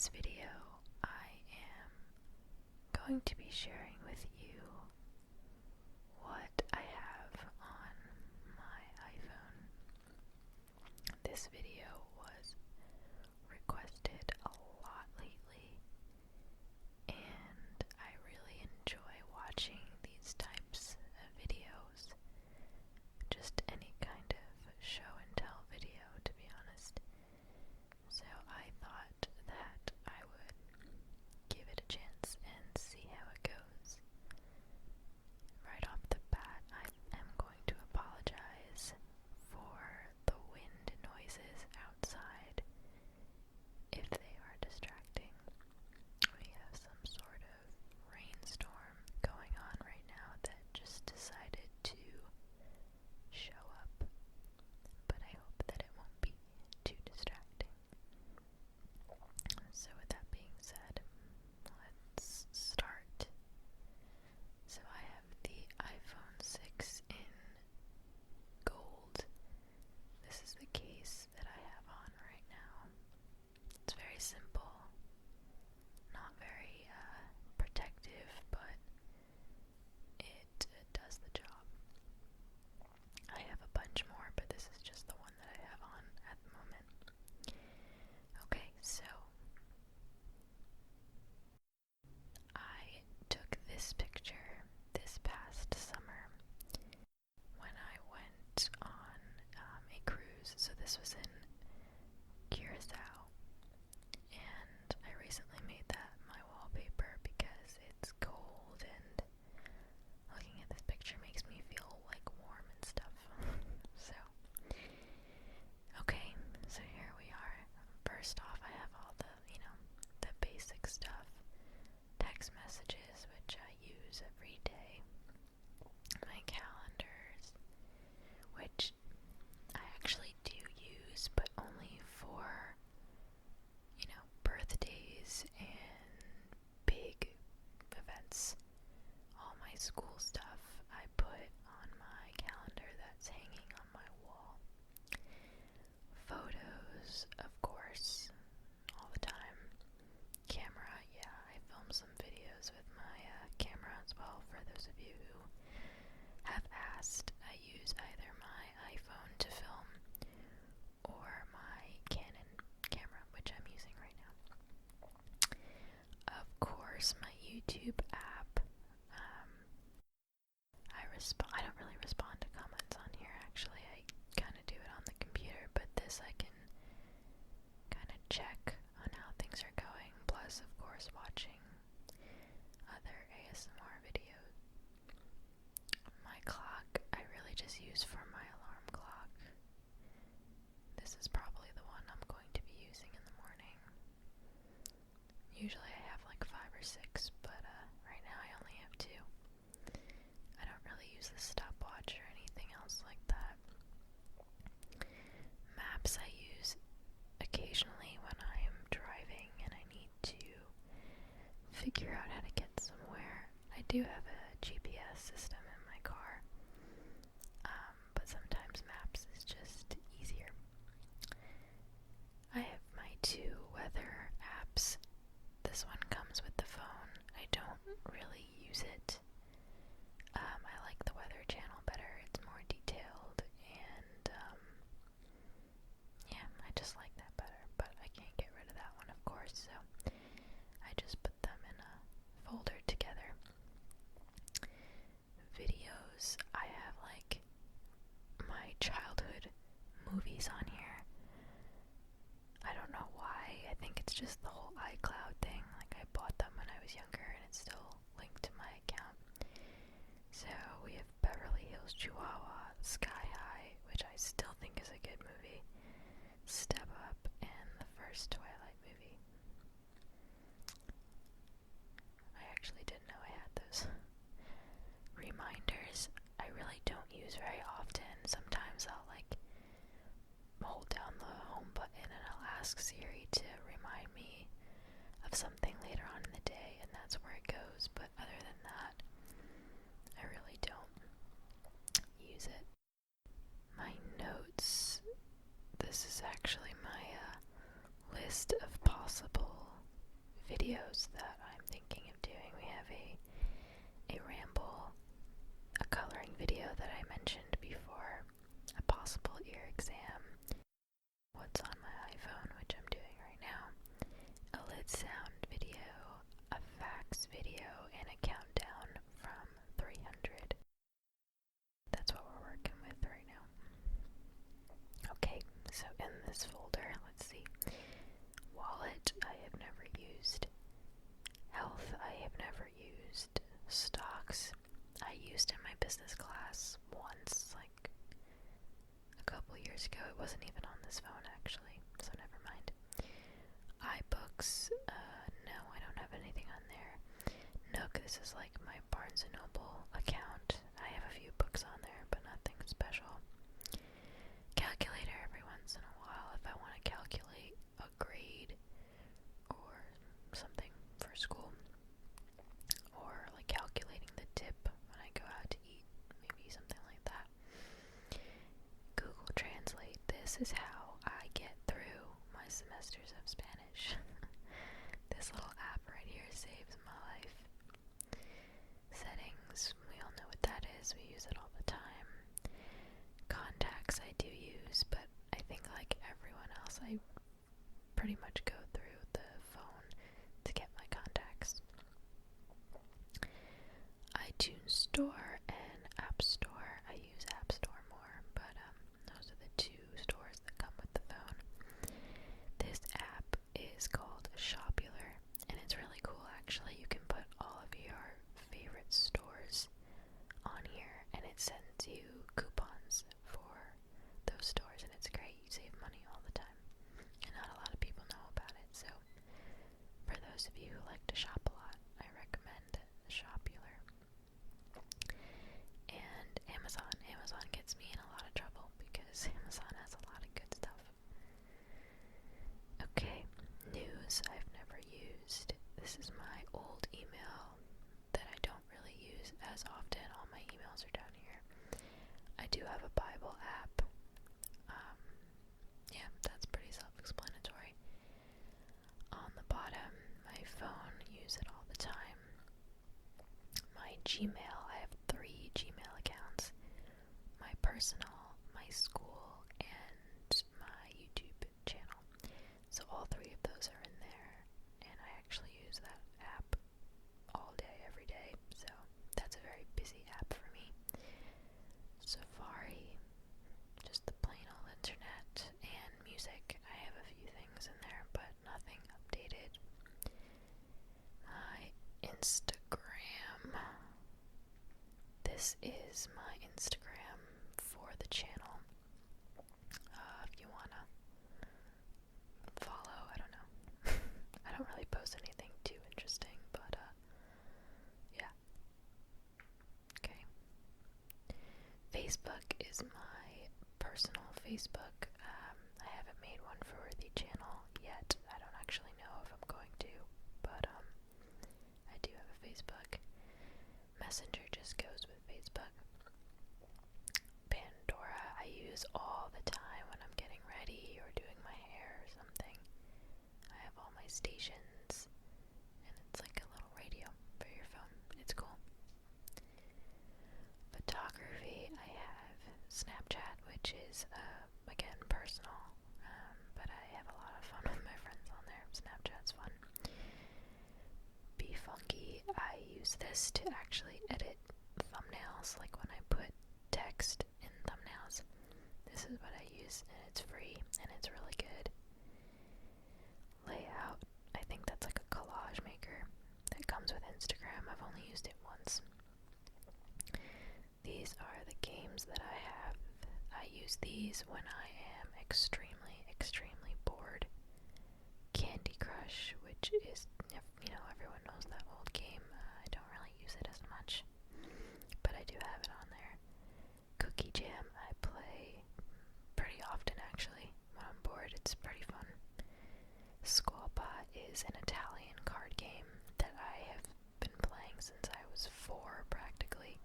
this video, I am going to be sharing with you what I have on my iPhone. This video was requested a lot lately, and I really enjoy watching these types of videos. Just any kind of show and tell video, to be honest. So I thought that I would give it a chance and see how it goes. Right off the bat, I am going to apologize for the wind noises outside if they are distracting. We have some sort of rainstorm going on right now that just decided to show up, but I hope that it won't be too distracting. So with that being said, let's start. So I have the iPhone 6 in gold. This is the case that I have on right now. It's very simple, not very protective, but it does the job. I have a bunch more, but this is just the one that I have on at the moment. Okay, so I took this picture this past summer when I went on a cruise. So this was in Curacao, and I recently made that my wallpaper because it's cold, and looking at this picture makes me feel like warm and stuff. So, okay, so here we are. First off, I have all the, the basic stuff. Text messages, which I use every day. My calendars, which I actually do use, but only for, birthdays and big events. All my school stuff I put on my calendar that's hanging on my wall. Photos, of course, all the time. Camera, yeah, I film some videos with my camera as well. For those of you who have asked, I use either my iPhone to film or my Canon camera, which I'm using right now. Of course, my YouTube app. I don't really respond to comments on here, actually. I kind of do it on the computer, but this I can kind of check on how things are going, plus, of course, watching other ASMR videos. My clock, I really just use for my alarm clock. This is probably the one I'm going to be using in the morning. Usually I have like 5 or 6, but right now I only have 2. I don't really use the stopwatch or anything else like that. Maps I use occasionally when I am driving and I need to figure out how to get somewhere. I do have a GPS system in my car, but sometimes maps is just easier. I have my 2 weather apps. This one comes with the phone. I don't really use it. I like the Weather Channel better. It's more detailed, and yeah, I just like that better. But I can't get rid of that one, of course, so I just put them in a folder together. Videos, I have like my childhood movies on here. I don't know why. I think it's just the whole iCloud thing. Like, I bought them when I was younger and it's still linked to my account. So we have Beverly Hills Chihuahua, Sky High, which I still think is a good movie, Step Up, and the first Twilight movie. I actually didn't know I had those. Reminders, I really don't use very often. Sometimes I'll hold down the home button and I'll ask Siri to remind me of something later on in the day, and that's where it goes. But other than that, I really don't use it. My notes, this is actually my list of possible videos that I'm thinking of doing. We have a ramble, a coloring video that I mentioned before, a possible ear exam, what's on my iPhone, which I'm doing right now, a lid sound video, a facts video, and a countdown from 300. That's what we're working with right now. Okay, so in this folder, let's see. Wallet, I have never used. Health, I have never used. Stocks, I used in my business class once, like a couple years ago. It wasn't even on this phone actually, so never mind. iBooks, no, I don't have anything on there. Nook, this is like my Barnes & Noble account. I have a few books on there, but nothing special. Calculator every once in a while if I want to calculate a grade or something for school, or like calculating the tip when I go out to eat, maybe something like that. Google Translate, this is how I get through my semesters of Spanish. This little app right here saves my life. Settings, we all know what that is, we use it all the time. Contacts I do use, but I think like everyone else, I pretty much go through the phone to get my contacts. iTunes Store and App Store. I use App Store more, but those are the two stores that come with the phone. This app is called Shopular, and it's really cool actually. You can put all of your favorite stores on here, and it sends you coupons for those stores, and it's great. You save money all the time, and not a lot of people know about it. So for those of you who like to shop a lot, I recommend Shopular. And Amazon. Amazon gets me in a lot of trouble because Amazon has a lot of good stuff. Okay, news I've never used. This is my old email that I don't really use as often. All my emails are down here. I do have a Bible app. Yeah, that's pretty self-explanatory. On the bottom, my phone, use it all the time. My Gmail, I have 3 Gmail accounts. My personal, my school, and my YouTube channel. So all 3 of those are in there, and I actually use that app all day, every day. So that's a very busy app for me. Safari, just the plain old internet, and music. I have a few things in there, but nothing updated. My Instagram. This is my Instagram for the channel. If you wanna follow, I don't know. I don't really post anything too interesting, but yeah. Okay. Facebook is my personal Facebook. I haven't made one for the channel yet. I don't actually know if I'm going to, but I do have a Facebook. Messenger just goes with Facebook. Pandora I use all the time when I'm getting ready or doing my hair or something. I have all my stations, and it's like a little radio for your phone. It's cool. Photography, I have Snapchat, which is again personal, but I have a lot of fun with my friends on there. Snapchat's fun. Be Funky, I use this to actually edit thumbnails, like when I put text in thumbnails. This is what I use, and it's free, and it's really good. Layout, I think that's like a collage maker that comes with Instagram. I've only used it once. These are the games that I have. I use these when I am extremely, extremely bored. Candy Crush, which is, everyone knows that old game. I don't really use it as much, but I do have it on there. Cookie Jam, I play pretty often actually. When I'm bored, it's pretty fun. Squawpa is an Italian card game that I have been playing since I was 4 practically,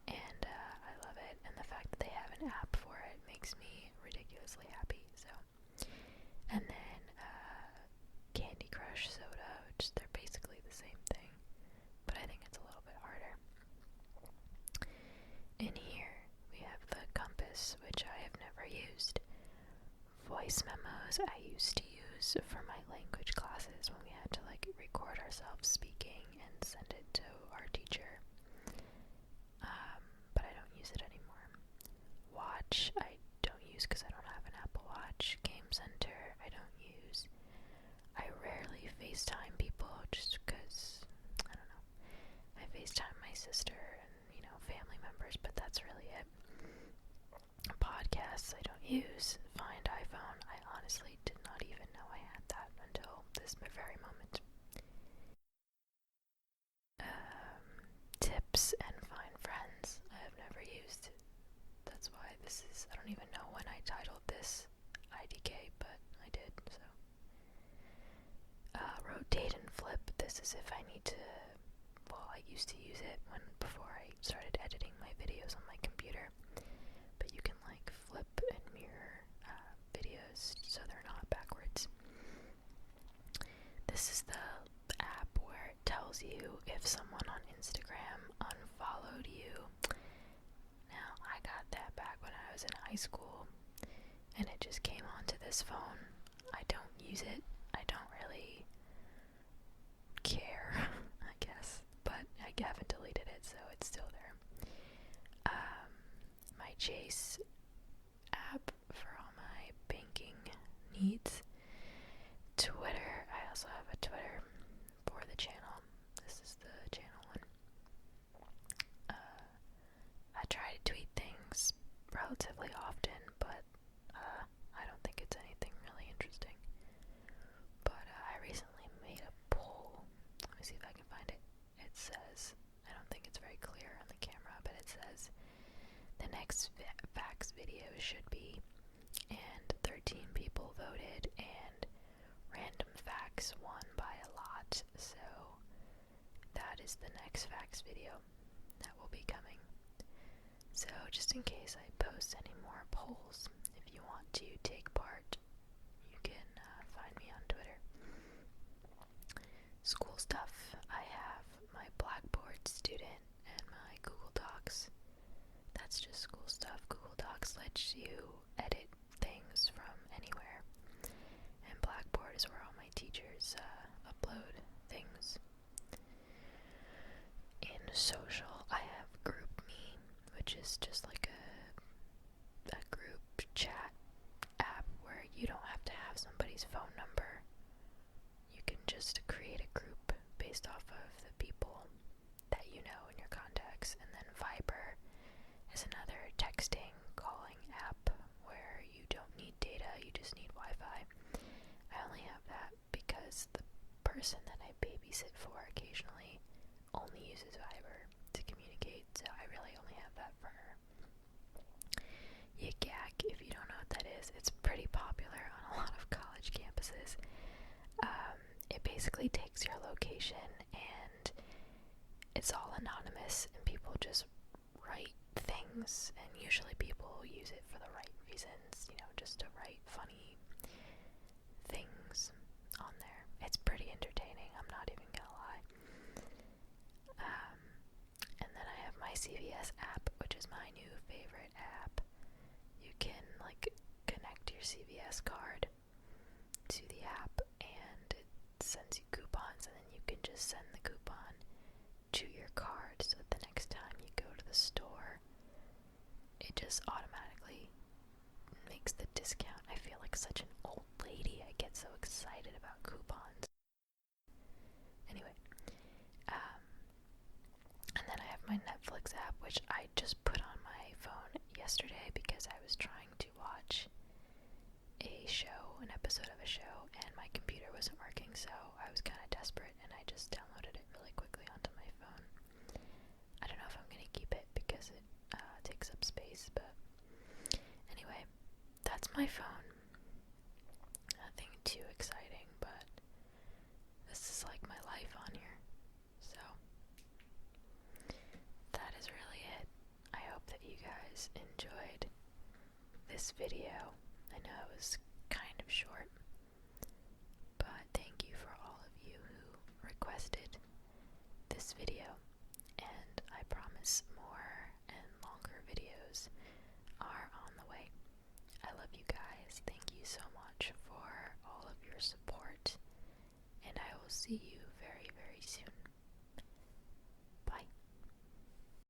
and I love it, and the fact that they have an app for it makes me ridiculously happy. So, and then Candy Crush Soda, just voice memos I used to use for my language classes when we had to like record ourselves speaking and send it to our teacher. But I don't use it anymore. Watch I don't use because I don't have an Apple Watch. Game Center I don't use. I rarely FaceTime people just because, I don't know. I FaceTime my sister and, family members, but that's really it. Podcasts I don't use. Find iPhone, I honestly did not even know I had that until this very moment. Tips and Find Friends I have never used. That's why I don't even know when I titled this IDK, but I did, so. Rotate and Flip, this is if I need to, I used to use it before I started editing my videos on my computer, but you can like flip and mirror videos so they're not backwards. This is the app where it tells you if someone on Instagram unfollowed you. Now, I got that back when I was in high school, and it just came onto this phone. I don't use it. I don't really care, I guess, but I haven't deleted it, so it's still there. My Chase app for all my banking needs. Twitter, I also have a Twitter for the channel. This is the channel one. I try to tweet things relatively often, but I don't think it's anything really interesting. But I recently made a poll. Let me see if I can find it. It says, I don't think it's very clear on the camera, but it says the next facts video should be, and 13 people voted, and random facts won by a lot, so that is the next facts video that will be coming. So just in case I post any more polls, if you want to take part, you can find me on Twitter. School stuff, I have my Blackboard student and my Google Docs. That's just school stuff. Google Docs lets you edit things from anywhere, and Blackboard is where all my teachers upload things. In social, I have GroupMe, which is just like a group chat app where you don't have to have somebody's phone number. You can just create a group based off of the people that you know in your contacts. And then Viber is another texting, calling app where you don't need data, you just need Wi-Fi. I only have that because the person that I babysit for occasionally only uses Viber to communicate, so I really only have that for her. Yigak, if you don't know what that is, it's pretty popular on a lot of college campuses. It basically takes your location and it's all anonymous, and people just write things, and usually people use it for the right reasons, just to write funny things on there. It's pretty entertaining, I'm not even gonna lie. And then I have my CVS app, which is my new favorite app. You can connect your CVS card to the app, and it sends you coupons, and then you can just send the coupon to your card, so that the next time you go to the store, it just automatically makes the discount. I feel like such an old lady. I get so excited about coupons. Anyway, and then I have my Netflix app, which I just put on my phone yesterday because I was trying to watch an episode of a show, and my computer wasn't working, so I was kind of desperate, and I just downloaded it really quickly onto my phone. I don't know if I'm going to keep it because it takes up space, but anyway, that's my phone. Nothing too exciting, but this is like my life on here, so that is really it. I hope that you guys enjoyed this video. I know it was kind of short, but thank you for all of you who requested this video, and I promise more and longer videos are on the way. I love you guys. Thank you so much for all of your support.